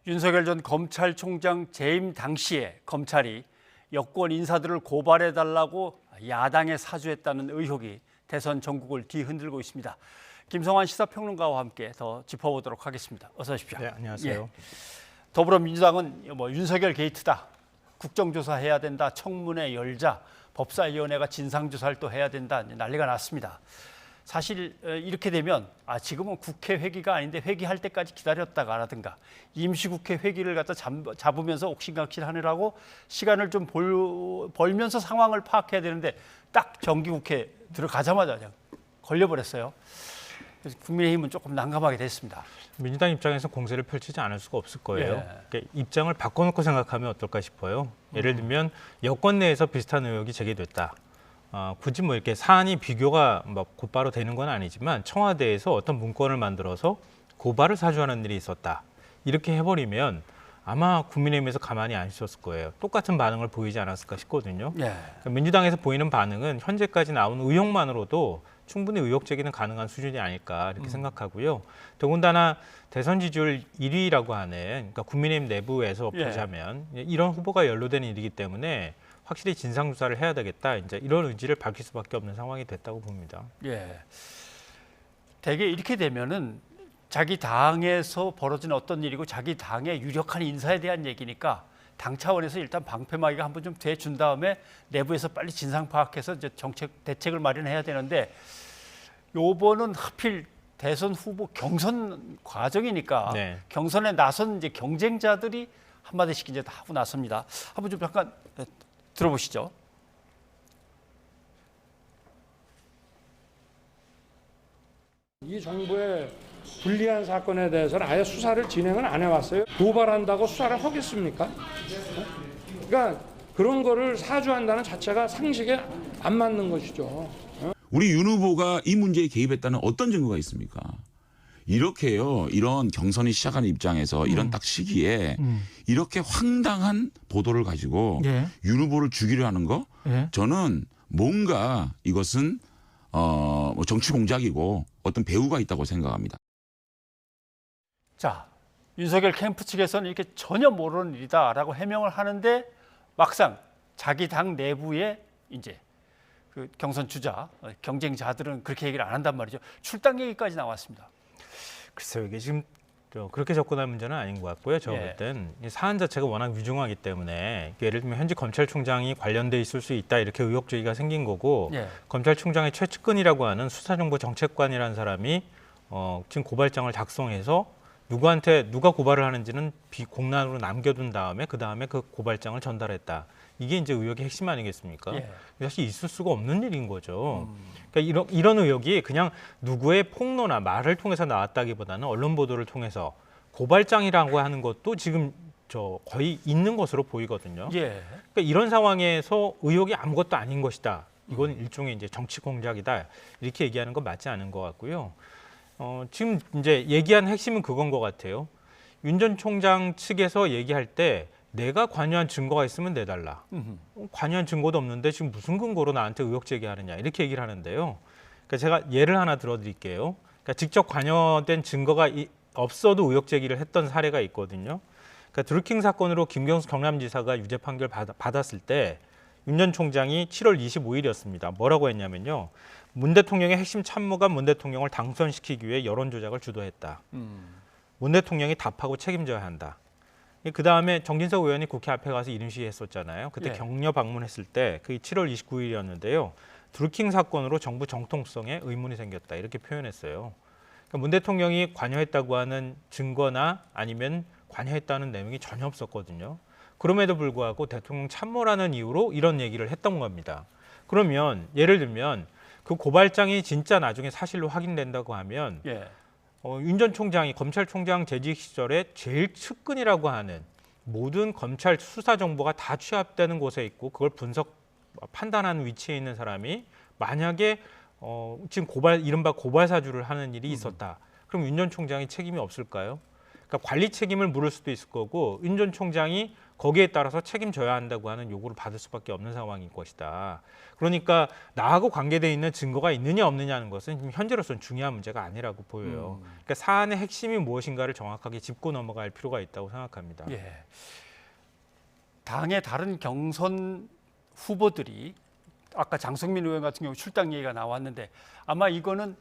윤석열 전 검찰총장 재임 당시에 검찰이 여권 인사들을 고발해달라고 야당에 사주했다는 의혹이 대선 전국을 뒤흔들고 있습니다. 김성환 시사평론가와 함께 더 짚어보도록 하겠습니다. 어서 오십시오. 네, 안녕하세요. 더불어민주당은 윤석열 게이트다, 국정조사해야 된다, 청문회 열자, 법사위원회가 진상조사를 또 해야 된다, 난리가 났습니다. 사실 이렇게 되면 지금은 국회 회기가 아닌데 회기할 때까지 기다렸다가라든가 임시국회 회기를 갖다 잡으면서 옥신각신하느라고 시간을 좀 벌면서 상황을 파악해야 되는데 딱 정기국회 들어가자마자 그냥 걸려버렸어요. 그래서 국민의힘은 조금 난감하게 됐습니다. 민주당 입장에서 공세를 펼치지 않을 수가 없을 거예요. 예. 그러니까 입장을 바꿔놓고 생각하면 어떨까 싶어요. 예를 들면 여권 내에서 비슷한 의혹이 제기됐다. 굳이 뭐 이렇게 사안이 비교가 곧바로 되는 건 아니지만 청와대에서 어떤 문건을 만들어서 고발을 사주하는 일이 있었다. 이렇게 해버리면 아마 국민의힘에서 가만히 안 있었을 거예요. 똑같은 반응을 보이지 않았을까 싶거든요. 예. 그러니까 민주당에서 보이는 반응은 현재까지 나온 의혹만으로도 충분히 의혹 제기는 가능한 수준이 아닐까 이렇게 생각하고요. 더군다나 대선 지지율 1위라고 하는 그러니까 국민의힘 내부에서 보자면 이런 후보가 연루되는 일이기 때문에 확실히 진상조사를 해야 되겠다. 이제 이런 의지를 밝힐 수밖에 없는 상황이 됐다고 봅니다. 예. 대개 이렇게 되면은 자기 당에서 벌어진 어떤 일이고 자기 당의 유력한 인사에 대한 얘기니까 당 차원에서 일단 방패막이가 한번 좀 돼준 다음에 내부에서 빨리 진상 파악해서 이제 대책을 마련해야 되는데 요번은 하필 대선 후보 경선 과정이니까 네. 경선에 나선 이제 경쟁자들이 한마디씩 이제 다 하고 나섭니다. 한번 좀 잠깐 들어보시죠. 이 정부의 불리한 사건에 대해서는 아예 수사를 진행을 안 해왔어요. 고발한다고 수사를 하겠습니까? 그러니까 그런 거를 사주한다는 자체가 상식에 안 맞는 것이죠. 우리 윤 후보가 이 문제에 개입했다는 어떤 증거가 있습니까? 이렇게요, 이런 경선이 시작하는 입장에서 이런 딱 시기에 이렇게 황당한 보도를 가지고 윤 후보를 죽이려 하는 거, 저는 뭔가 이것은 뭐 정치 공작이고 어떤 배후가 있다고 생각합니다. 자, 윤석열 캠프 측에서는 이렇게 전혀 모르는 일이다라고 해명을 하는데 막상 자기 당 내부에 이제 그 경선 주자, 경쟁자들은 그렇게 얘기를 안 한단 말이죠. 출당 얘기까지 나왔습니다. 글쎄요, 이게 지금 그렇게 접근할 문제는 아닌 것 같고요. 제가 볼 땐 사안 자체가 워낙 위중하기 때문에 예를 들면 현재 검찰총장이 관련돼 있을 수 있다 이렇게 의혹 제기가 생긴 거고 검찰총장의 최측근이라고 하는 수사정보정책관이라는 사람이 지금 고발장을 작성해서 누구한테 누가 고발을 하는지는 공란으로 남겨둔 다음에 그 다음에 그 고발장을 전달했다. 이게 이제 의혹의 핵심 아니겠습니까? 사실 있을 수가 없는 일인 거죠. 그러니까 이런 의혹이 그냥 누구의 폭로나 말을 통해서 나왔다기보다는 언론 보도를 통해서 고발장이라고 하는 것도 지금 거의 있는 것으로 보이거든요. 그러니까 이런 상황에서 의혹이 아무것도 아닌 것이다. 이건 일종의 이제 정치 공작이다. 이렇게 얘기하는 건 맞지 않은 것 같고요. 지금 이제 얘기한 핵심은 그건 것 같아요. 윤 전 총장 측에서 얘기할 때 내가 관여한 증거가 있으면 내달라. 관여한 증거도 없는데 지금 무슨 근거로 나한테 의혹 제기하느냐 이렇게 얘기를 하는데요. 그러니까 제가 예를 하나 들어드릴게요. 그러니까 직접 관여된 증거가 없어도 의혹 제기를 했던 사례가 있거든요. 그러니까 드루킹 사건으로 김경수 경남지사가 유죄 판결 받았을 때 윤 전 총장이 7월 25일이었습니다. 뭐라고 했냐면요. 문 대통령의 핵심 참모가 문 대통령을 당선시키기 위해 여론 조작을 주도했다. 문 대통령이 답하고 책임져야 한다. 그 다음에 정진석 의원이 국회 앞에 가서 이름 시위했었잖아요. 그때 격려 방문했을 때 그게 7월 29일이었는데요. 드루킹 사건으로 정부 정통성에 의문이 생겼다. 이렇게 표현했어요. 그러니까 문 대통령이 관여했다고 하는 증거나 아니면 관여했다는 내용이 전혀 없었거든요. 그럼에도 불구하고 대통령 참모라는 이유로 이런 얘기를 했던 겁니다. 그러면 예를 들면 그 고발장이 진짜 나중에 사실로 확인된다고 하면 윤 전 총장이 검찰총장 재직 시절에 제일 측근이라고 하는 모든 검찰 수사 정보가 다 취합되는 곳에 있고 그걸 판단하는 위치에 있는 사람이 만약에 지금 이른바 고발 사주를 하는 일이 있었다. 그럼 윤 전 총장이 책임이 없을까요? 그러니까 관리 책임을 물을 수도 있을 거고 윤 전 총장이 거기에 따라서 책임져야 한다고 하는 요구를 받을 수밖에 없는 상황일 것이다. 그러니까 나하고 관계돼 있는 증거가 있느냐 없느냐는 것은 지금 현재로서는 중요한 문제가 아니라고 보여요. 그러니까 사안의 핵심이 무엇인가를 정확하게 짚고 넘어갈 필요가 있다고 생각합니다. 예. 당의 다른 경선 후보들이 아까 장성민 의원 같은 경우 출당 얘기가 나왔는데 아마 이거는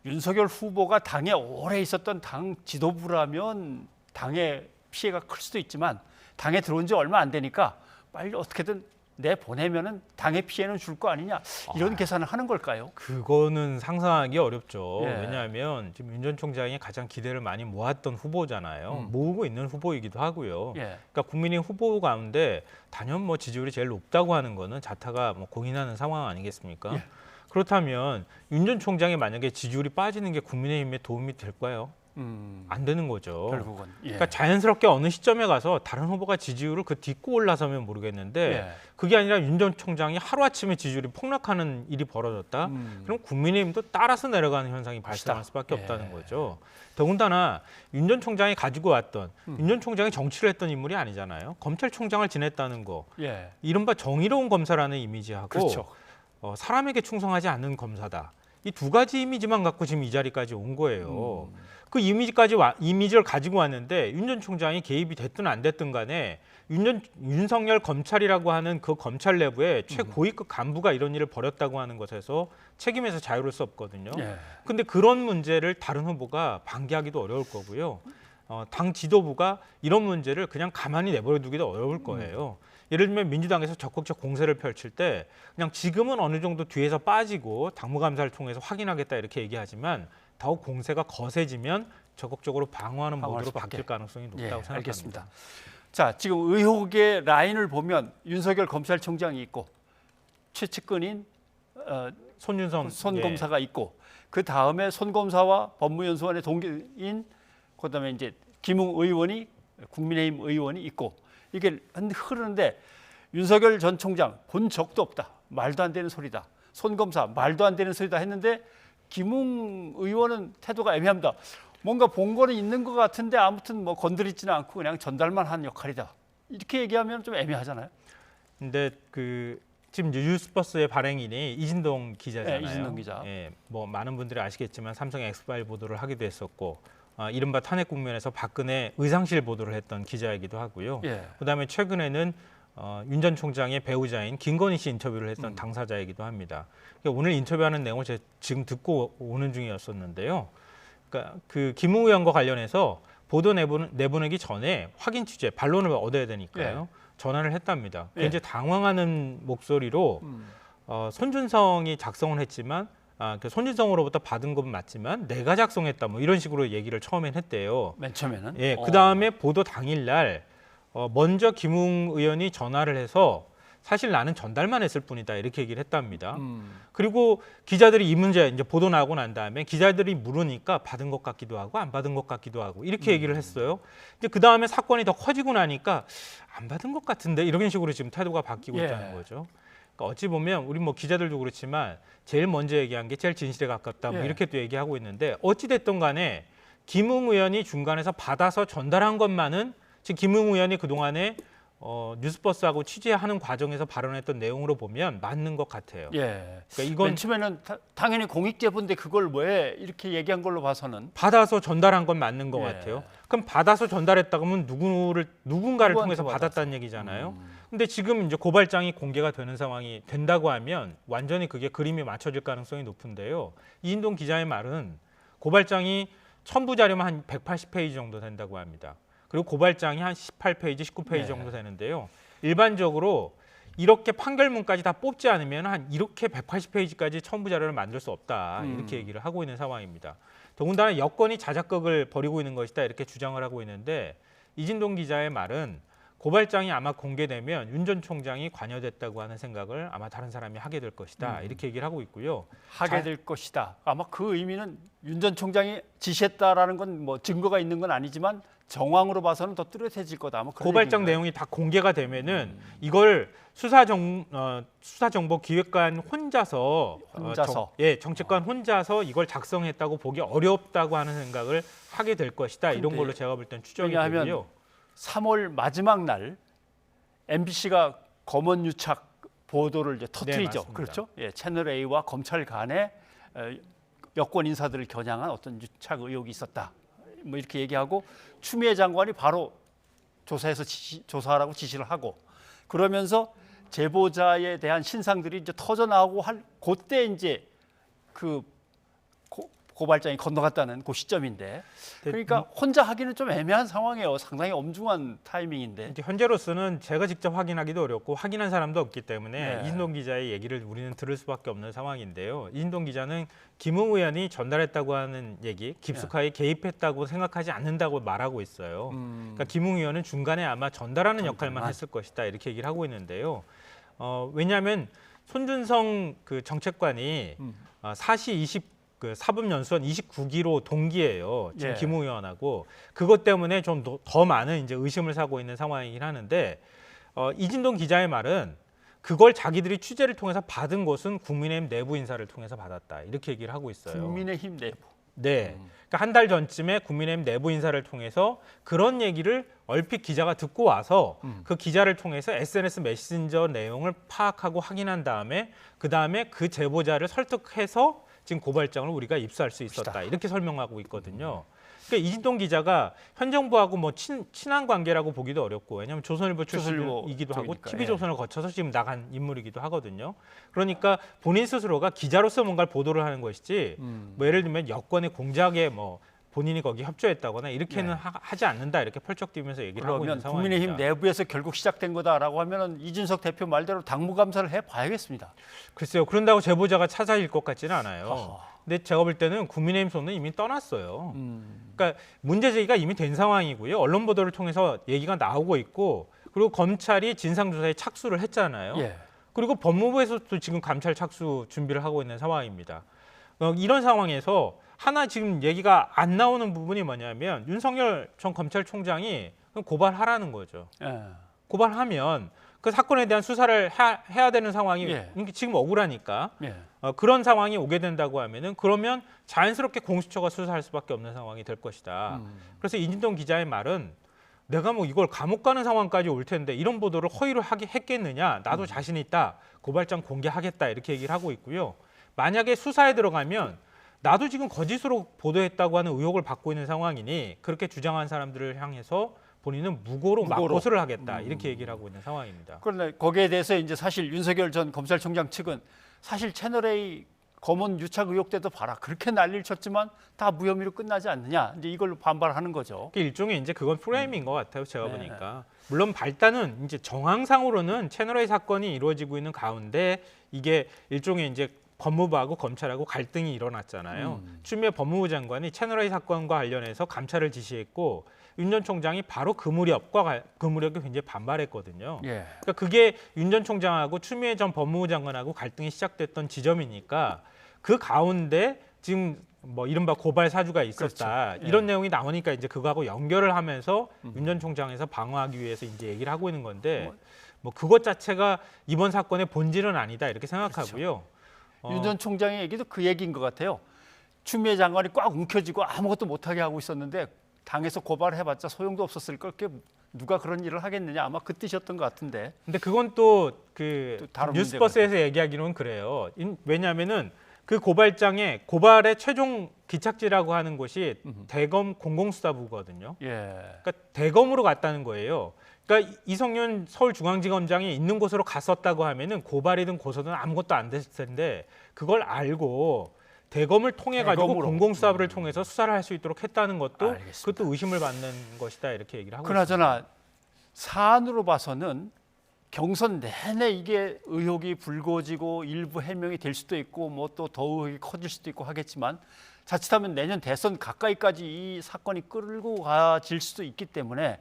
윤석열 후보가 당에 오래 있었던 당 지도부라면 당의 피해가 클 수도 있지만 당에 들어온 지 얼마 안 되니까 빨리 어떻게든 내보내면은 당의 피해는 줄 거 아니냐 이런 계산을 하는 걸까요? 그거는 상상하기 어렵죠. 예. 왜냐하면 지금 윤 전 총장이 가장 기대를 많이 모았던 후보잖아요. 모으고 있는 후보이기도 하고요. 예. 그러니까 국민의 후보 가운데 단연 뭐 지지율이 제일 높다고 하는 거는 자타가 뭐 공인하는 상황 아니겠습니까? 예. 그렇다면 윤 전 총장이 만약에 지지율이 빠지는 게 국민의힘에 도움이 될까요? 안 되는 거죠. 결국은. 예. 그러니까 자연스럽게 어느 시점에 가서 다른 후보가 지지율을 그 딛고 올라서면 모르겠는데 예. 그게 아니라 윤 전 총장이 하루아침에 지지율이 폭락하는 일이 벌어졌다. 그럼 국민의힘도 따라서 내려가는 현상이 발생할 수밖에 예. 없다는 거죠. 더군다나 윤 전 총장이 가지고 왔던 윤 전 총장이 정치를 했던 인물이 아니잖아요. 검찰총장을 지냈다는 거. 예. 이른바 정의로운 검사라는 이미지하고 그렇죠. 사람에게 충성하지 않는 검사다. 이 두 가지 이미지만 갖고 지금 이 자리까지 온 거예요. 그 이미지를 가지고 왔는데 윤 전 총장이 개입이 됐든 안 됐든 간에 윤석열 검찰이라고 하는 그 검찰 내부에 최고위급 간부가 이런 일을 벌였다고 하는 것에서 책임에서 자유로울 수 없거든요. 근데 그런 문제를 다른 후보가 방기하기도 어려울 거고요. 당 지도부가 이런 문제를 그냥 가만히 내버려 두기도 어려울 거예요. 예를 들면 민주당에서 적극적 공세를 펼칠 때 그냥 지금은 어느 정도 뒤에서 빠지고 당무감사를 통해서 확인하겠다 이렇게 얘기하지만 더욱 공세가 거세지면 적극적으로 방어하는 모드로 바뀔 가능성이 높다고 생각합니다. 알겠습니다. 자, 지금 의혹의 라인을 보면 윤석열 검찰총장이 있고 최측근인 손윤선 손 검사가 있고 그 다음에 손 검사와 법무연수원의 동기인 그다음에 이제 김웅 의원이 국민의힘 의원이 있고 이게 흐르는데 윤석열 전 총장 본 적도 없다. 말도 안 되는 소리다. 손 검사 말도 안 되는 소리다 했는데 김웅 의원은 태도가 애매합니다. 뭔가 본 거는 있는 것 같은데 아무튼 뭐 건드리지는 않고 그냥 전달만 한 역할이다. 이렇게 얘기하면 좀 애매하잖아요. 근데 그 지금 뉴스버스의 발행인이 이진동 기자잖아요. 네, 이진동 기자. 예, 뭐 많은 분들이 아시겠지만 삼성 엑스파일 보도를 하기도 했었고 이른바 탄핵 국면에서 박근혜 의상실 보도를 했던 기자이기도 하고요. 예. 그다음에 최근에는 윤 전 총장의 배우자인 김건희 씨 인터뷰를 했던 당사자이기도 합니다. 그러니까 오늘 인터뷰하는 내용을 제가 지금 듣고 오는 중이었었는데요. 그러니까 그 김웅 의원과 관련해서 보도 내보내기 전에 확인 취재, 반론을 얻어야 되니까요. 전화를 했답니다. 굉장히 당황하는 목소리로 손준성이 작성을 했지만 그 손준성으로부터 받은 건 맞지만 내가 작성했다 뭐 이런 식으로 얘기를 처음엔 했대요. 맨 처음에는. 예, 그 다음에 보도 당일날 먼저 김웅 의원이 전화를 해서 사실 나는 전달만 했을 뿐이다 이렇게 얘기를 했답니다. 그리고 기자들이 이 문제 이제 보도 나오고 난 다음에 기자들이 물으니까 받은 것 같기도 하고 안 받은 것 같기도 하고 이렇게 얘기를 했어요. 이제 그 다음에 사건이 더 커지고 나니까 안 받은 것 같은데 이런 식으로 지금 태도가 바뀌고 있다는 거죠. 그러니까 어찌 보면 우리 뭐 기자들도 그렇지만 제일 먼저 얘기한 게 제일 진실에 가깝다 뭐 이렇게 또 얘기하고 있는데 어찌 됐든 간에 김웅 의원이 중간에서 받아서 전달한 것만은 지금 김웅 의원이 그동안에 뉴스버스하고 취재하는 과정에서 발언했던 내용으로 보면 맞는 것 같아요. 예. 그러니까 이건 맨 처음에는 당연히 공익제보인데 그걸 왜 이렇게 얘기한 걸로 봐서는 받아서 전달한 건 맞는 것 같아요. 그럼 받아서 전달했다고 하면 누군가를 통해서 받았다는 얘기잖아요. 근데 지금 이제 고발장이 공개가 되는 상황이 된다고 하면 완전히 그게 그림이 맞춰질 가능성이 높은데요. 이인동 기자의 말은 고발장이 첨부 자료만 한 180페이지 정도 된다고 합니다. 그리고 고발장이 한 18페이지, 19페이지 정도 되는데요. 일반적으로 이렇게 판결문까지 다 뽑지 않으면 한 이렇게 180페이지까지 첨부 자료를 만들 수 없다. 이렇게 얘기를 하고 있는 상황입니다. 더군다나 여권이 자작극을 벌이고 있는 것이다. 이렇게 주장을 하고 있는데 이진동 기자의 말은 고발장이 아마 공개되면 윤 전 총장이 관여됐다고 하는 생각을 아마 다른 사람이 하게 될 것이다. 이렇게 얘기를 하고 있고요. 하게 될 것이다. 아마 그 의미는 윤 전 총장이 지시했다라는 건 뭐 증거가 있는 건 아니지만 정황으로 봐서는 더 뚜렷해질 거다. 뭐 그런 고발장 얘기인가요? 내용이 다 공개가 되면은 이걸 수사정보기획관 혼자서 정책관 혼자서 이걸 작성했다고 보기 어렵다고 하는 생각을 하게 될 것이다. 이런 근데 걸로 제가 볼 땐 추정이 왜냐하면 되고요. 3월 마지막 날 MBC가 검언 유착 보도를 이제 터뜨리죠. 맞습니다. 그렇죠? 예, 채널 A와 검찰 간에 여권 인사들을 겨냥한 어떤 유착 의혹이 있었다. 뭐 이렇게 얘기하고 추미애 장관이 바로 조사해서 조사하라고 지시를 하고 그러면서 제보자에 대한 신상들이 이제 터져 나오고 할 그때 이제 그 고발장이 건너갔다는 그 시점인데 그러니까 혼자 하기는 좀 애매한 상황이에요. 상당히 엄중한 타이밍인데. 현재로서는 제가 직접 확인하기도 어렵고 확인한 사람도 없기 때문에 네. 이진동 기자의 얘기를 우리는 들을 수밖에 없는 상황인데요. 이진동 기자는 김웅 의원이 전달했다고 하는 얘기, 깊숙하게 개입했다고 생각하지 않는다고 말하고 있어요. 그러니까 김웅 의원은 중간에 아마 전달하는 역할만 했을 것이다 이렇게 얘기를 하고 있는데요. 왜냐하면 손준성 그 정책관이 사시 사법연수원 29기로 동기예요. 지금 예. 김웅 의원하고 그것 때문에 좀 더 많은 이제 의심을 사고 있는 상황이긴 하는데 이진동 기자의 말은 그걸 자기들이 취재를 통해서 받은 것은 국민의힘 내부 인사를 통해서 받았다 이렇게 얘기를 하고 있어요. 국민의힘 내부. 네. 그러니까 한 달 전쯤에 국민의힘 내부 인사를 통해서 그런 얘기를 얼핏 기자가 듣고 와서 그 기자를 통해서 SNS 메신저 내용을 파악하고 확인한 다음에 그 제보자를 설득해서 지금 고발장을 우리가 입수할 수 있었다 이렇게 설명하고 있거든요. 그러니까 이진동 기자가 현 정부하고 뭐 친한 관계라고 보기도 어렵고 왜냐하면 조선일보 출신이기도 하고 TV조선을 거쳐서 지금 나간 인물이기도 하거든요. 그러니까 본인 스스로가 기자로서 뭔가를 보도를 하는 것이지 뭐 예를 들면 여권의 공작에 뭐 본인이 거기 협조했다거나 이렇게는 하지 않는다 이렇게 펄쩍뛰면서 얘기를 하고 있는 그러면 상황입니다. 국민의힘 내부에서 결국 시작된 거다라고 하면은 이준석 대표 말대로 당무감사를 해봐야겠습니다. 글쎄요. 그런다고 제보자가 찾아질 것 같지는 않아요. 근데 제가 볼 때는 국민의힘 손은 이미 떠났어요. 그러니까 문제 제기가 이미 된 상황이고요. 언론 보도를 통해서 얘기가 나오고 있고 그리고 검찰이 진상조사에 착수를 했잖아요. 예. 그리고 법무부에서도 지금 감찰 착수 준비를 하고 있는 상황입니다. 이런 상황에서 하나 지금 얘기가 안 나오는 부분이 뭐냐면 윤석열 전 검찰총장이 고발하라는 거죠. 예. 고발하면 그 사건에 대한 수사를 해야 되는 상황이 예. 지금 억울하니까 예. 그런 상황이 오게 된다고 하면은 그러면 자연스럽게 공수처가 수사할 수밖에 없는 상황이 될 것이다. 그래서 이진동 기자의 말은 내가 뭐 이걸 감옥 가는 상황까지 올 텐데 이런 보도를 허위로 했겠느냐? 나도 자신 있다. 고발장 공개하겠다. 이렇게 얘기를 하고 있고요. 만약에 수사에 들어가면 나도 지금 거짓으로 보도했다고 하는 의혹을 받고 있는 상황이니 그렇게 주장한 사람들을 향해서 본인은 무고로 맞고소를 하겠다 이렇게 얘기를 하고 있는 상황입니다. 그런데 거기에 대해서 이제 사실 윤석열 전 검찰총장 측은 사실 채널A 검언 유착 의혹 때도 봐라 그렇게 난리를 쳤지만 다 무혐의로 끝나지 않느냐 이제 이걸로 반발하는 거죠. 일종의 이제 그건 프레임인 것 같아요. 제가 보니까 물론 발단은 이제 정황상으로는 채널A 사건이 이루어지고 있는 가운데 이게 일종의 이제 법무부하고 검찰하고 갈등이 일어났잖아요. 추미애 법무부 장관이 채널A 사건과 관련해서 감찰을 지시했고 윤 전 총장이 바로 그 무렵에 굉장히 반발했거든요. 예. 그러니까 그게 윤 전 총장하고 추미애 전 법무부 장관하고 갈등이 시작됐던 지점이니까 그 가운데 지금 뭐 이른바 고발 사주가 있었다. 그렇죠. 이런 내용이 나오니까 이제 그거하고 연결을 하면서 윤 전 총장에서 방어하기 위해서 이제 얘기를 하고 있는 건데 뭐 그것 자체가 이번 사건의 본질은 아니다 이렇게 생각하고요. 윤 전 총장의 얘기도 그 얘기인 것 같아요. 추미애 장관이 꽉 움켜쥐고 아무것도 못하게 하고 있었는데 당에서 고발해봤자 소용도 없었을 걸. 누가 그런 일을 하겠느냐 아마 그 뜻이었던 것 같은데. 근데 그건 또 그 다른 뉴스버스에서 얘기하기로는 그래요. 왜냐하면은 그 고발장에 고발의 최종 기착지라고 하는 곳이 대검 공공수사부거든요. 예. 그러니까 대검으로 갔다는 거예요. 그러니까 이성윤 서울중앙지검장이 있는 곳으로 갔었다고 하면은 고발이든 고소든 아무것도 안 됐을 텐데 그걸 알고 대검을 통해 가지고 공공수사부를 통해서 수사를 할 수 있도록 했다는 것도 알겠습니다. 그것도 의심을 받는 것이다 이렇게 얘기를 하고 그나저나 사안으로 봐서는 경선 내내 이게 의혹이 불거지고 일부 해명이 될 수도 있고 뭐 또 더 의혹이 커질 수도 있고 하겠지만 자칫하면 내년 대선 가까이까지 이 사건이 끌고 가질 수도 있기 때문에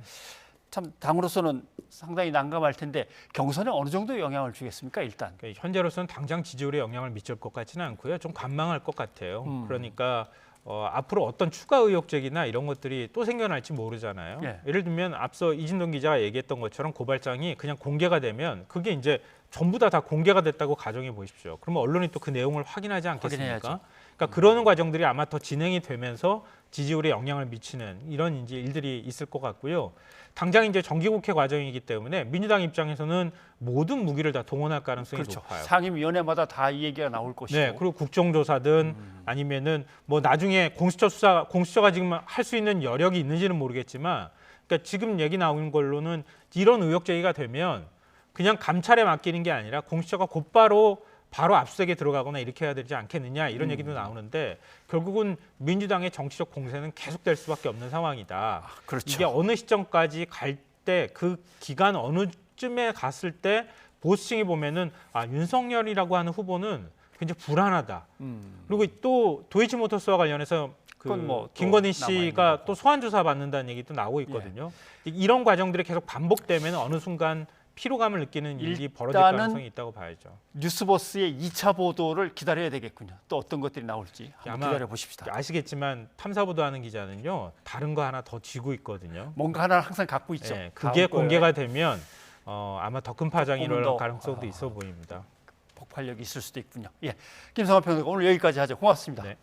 참 당으로서는 상당히 난감할 텐데 경선에 어느 정도 영향을 주겠습니까 일단? 그러니까 현재로서는 당장 지지율에 영향을 미칠 것 같지는 않고요. 좀 관망할 것 같아요. 그러니까 앞으로 어떤 추가 의혹 제기나 이런 것들이 또 생겨날지 모르잖아요. 예. 예를 들면 앞서 이진동 기자가 얘기했던 것처럼 고발장이 그냥 공개가 되면 그게 이제 전부 다 공개가 됐다고 가정해 보십시오. 그러면 언론이 또 그 내용을 확인하지 않겠습니까? 확인해야죠. 그러니까 그러는 과정들이 아마 더 진행이 되면서 지지율에 영향을 미치는 이런 이제 일들이 있을 것 같고요. 당장 이제 정기국회 과정이기 때문에 민주당 입장에서는 모든 무기를 다 동원할 가능성이 그렇죠. 높아요. 상임위원회마다 다 이 얘기가 나올 것이고. 네, 그리고 국정조사든 아니면은 뭐 나중에 공수처가 지금 할 수 있는 여력이 있는지는 모르겠지만, 그러니까 지금 얘기 나오는 걸로는 이런 의혹 제기가 되면 그냥 감찰에 맡기는 게 아니라 공수처가 곧바로 압수수색에 들어가거나 이렇게 해야 되지 않겠느냐 이런 얘기도 나오는데 결국은 민주당의 정치적 공세는 계속될 수밖에 없는 상황이다. 그렇죠. 이게 어느 시점까지 갈 때 그 기간 어느쯤에 갔을 때 보수층이 보면은 윤석열이라고 하는 후보는 굉장히 불안하다. 그리고 또 도이치모터스와 관련해서 그건 뭐또 김건희 남아있는 씨가 거고. 또 소환 조사 받는다는 얘기도 나오고 있거든요. 이런 과정들이 계속 반복되면 어느 순간 피로감을 느끼는 일이 벌어질 일단은 가능성이 있다고 봐야죠. 뉴스버스의 2차 보도를 기다려야 되겠군요. 또 어떤 것들이 나올지 한번 아마 기다려 보십시다. 아시겠지만 탐사보도하는 기자는요 다른 거 하나 더 쥐고 있거든요. 뭔가 하나 항상 갖고 있죠. 네, 그게 다음 거에 공개가 되면 아마 더 큰 파장이 조금 일어날 더, 가능성도 있어 보입니다. 폭발력이 있을 수도 있군요. 예, 김성환 평론가 오늘 여기까지 하죠. 고맙습니다. 네.